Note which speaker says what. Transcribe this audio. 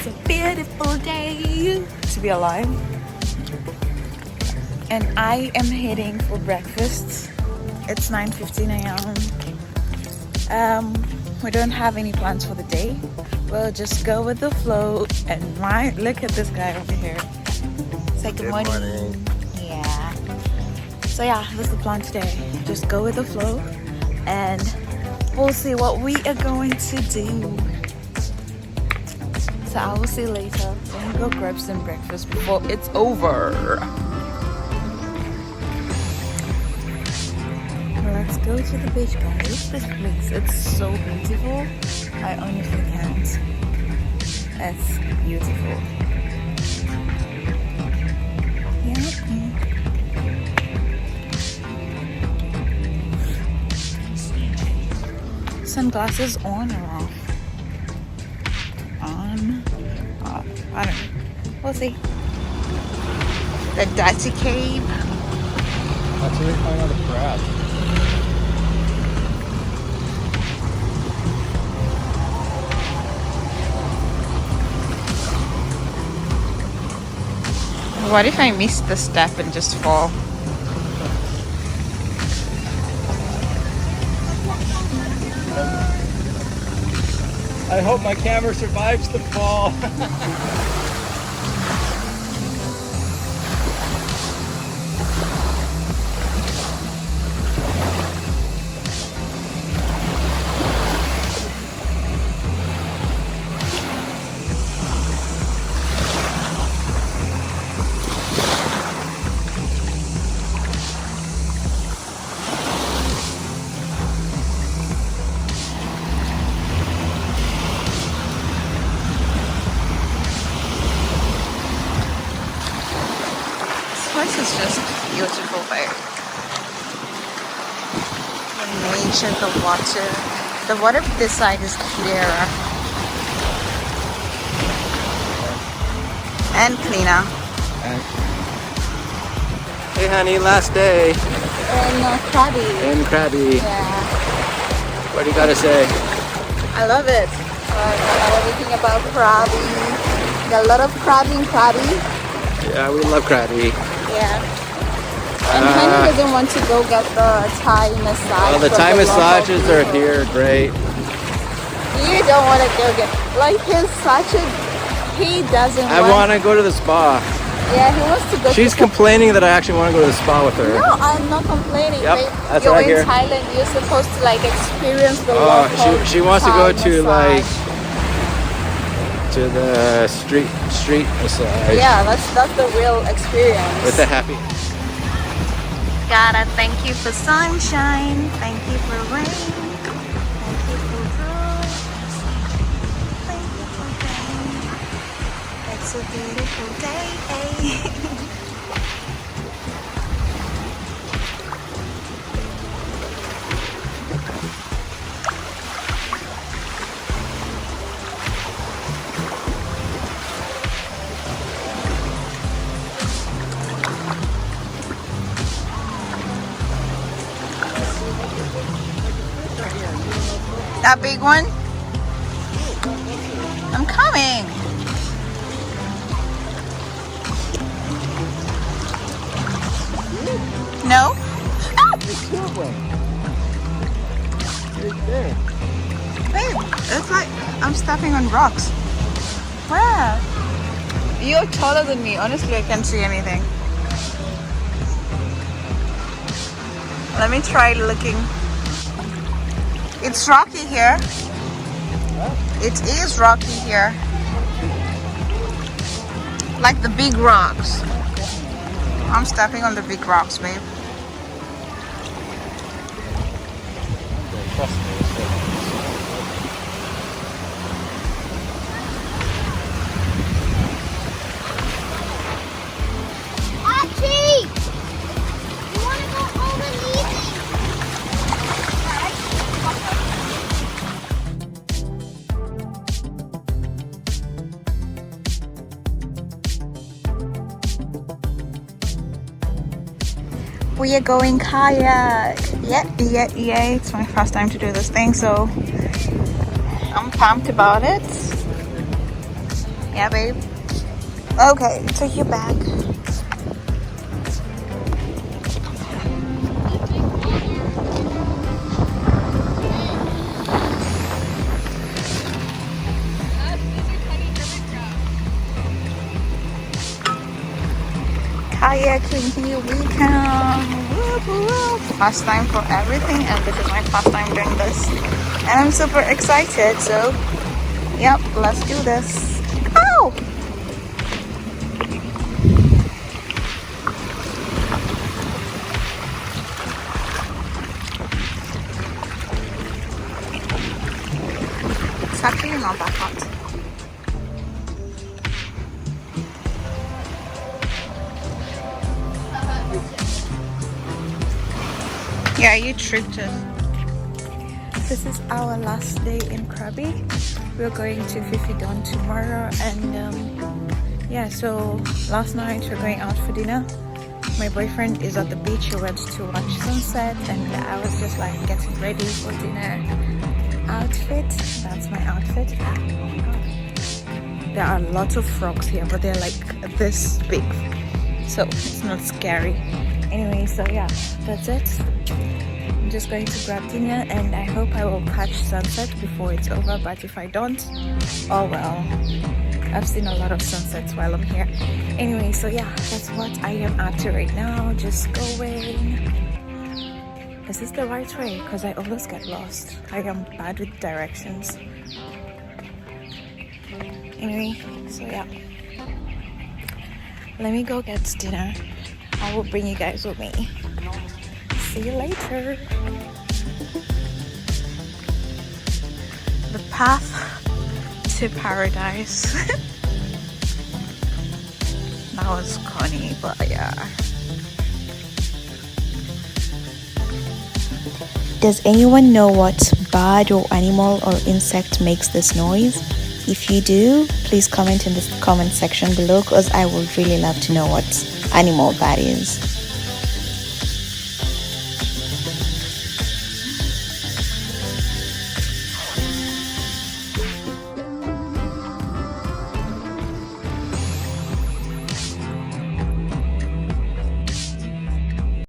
Speaker 1: It's a beautiful day to be alive. And I am heading for breakfast. It's 9:15 a.m. We don't have any plans for the day. We'll just go with the flow. And look at this guy over here. Say good morning. Yeah. So yeah, this is the plan today. Just go with the flow and we'll see what we are going to do. So I will see you later. Let me go grab some breakfast before it's over. Let's go to the beach, guys. This place, it's so beautiful. I honestly can't. It's beautiful. Yeah. Sunglasses on or off? On. Off. I don't know. We'll see. The Dirty Cave.
Speaker 2: That's where we find all the crabs.
Speaker 1: What if I miss the step and just fall?
Speaker 2: I hope my camera survives the fall.
Speaker 1: This is just beautiful, babe. The nature, the water. The water this side is clearer and cleaner.
Speaker 2: Hey honey, last day
Speaker 1: And crabby.
Speaker 2: in Krabi.
Speaker 1: Yeah,
Speaker 2: What do you gotta say?
Speaker 1: I love it. I know everything about Krabi. Got a lot of crabby in Krabi.
Speaker 2: Yeah, we love Krabi.
Speaker 1: Yeah. And Henry doesn't want to go get the Thai massage.
Speaker 2: Well, the
Speaker 1: from
Speaker 2: Thai
Speaker 1: local
Speaker 2: massages are
Speaker 1: people.
Speaker 2: here, great.
Speaker 1: You don't want to go get, like, he doesn't
Speaker 2: I want to go to the spa.
Speaker 1: Yeah, he wants to go
Speaker 2: She's
Speaker 1: to
Speaker 2: complaining that I actually want to go to the spa with her.
Speaker 1: No, I'm not complaining.
Speaker 2: Yep,
Speaker 1: babe.
Speaker 2: that's
Speaker 1: You're
Speaker 2: what I
Speaker 1: in
Speaker 2: hear.
Speaker 1: Thailand, you're supposed to like experience the
Speaker 2: Oh,
Speaker 1: local
Speaker 2: she wants to
Speaker 1: Thai
Speaker 2: go to like
Speaker 1: massage.
Speaker 2: to the street massage.
Speaker 1: Yeah, that's the real experience.
Speaker 2: With the happy.
Speaker 1: Gotta thank you for sunshine. Thank you for rain. Thank you for good. Thank you for rain. It's a beautiful day. That big one? I'm coming. No?
Speaker 2: There's two of them. Right there.
Speaker 1: Babe, it's like I'm stepping on rocks. Where? You're taller than me. Honestly, I can't see anything. Let me try looking. It's rocky here. It is rocky here. Like the big rocks. I'm stepping on the big rocks, babe.
Speaker 3: Archie! You wanna go home and leave me?
Speaker 1: We are going kayak. Yeah. It's my first time to do this thing, so I'm pumped about it. Yeah, babe. Okay, take your bag. Kayaking, here we come. Whoop, whoop. First time for everything, and this is my first time doing this. And I'm super excited, so yep, let's do this. Oh! It's actually not that hot. Yeah, you tricked us. This is our last day in Krabi. We're going to Fifidon tomorrow, and yeah, so last night we're going out for dinner. My boyfriend is at the beach. He went to watch sunset, and I was just like getting ready for dinner. Outfit, that's my outfit. There are lots of frogs here, but they're like this big, so it's not scary. Anyway, so yeah, that's it. I'm just going to grab dinner, and I hope I will catch sunset before it's over, but if I don't, oh well. I've seen a lot of sunsets while I'm here. Anyway, so yeah, that's what I am up to right now. Just going. Is this the right way? Because I always get lost. I am bad with directions. Anyway, so yeah. Let me go get dinner. I will bring you guys with me. See you later. The path to paradise. That was corny, but yeah. Does anyone know what bird or animal or insect makes this noise? If you do, please comment in the comment section below, because I would really love to know what animal that is.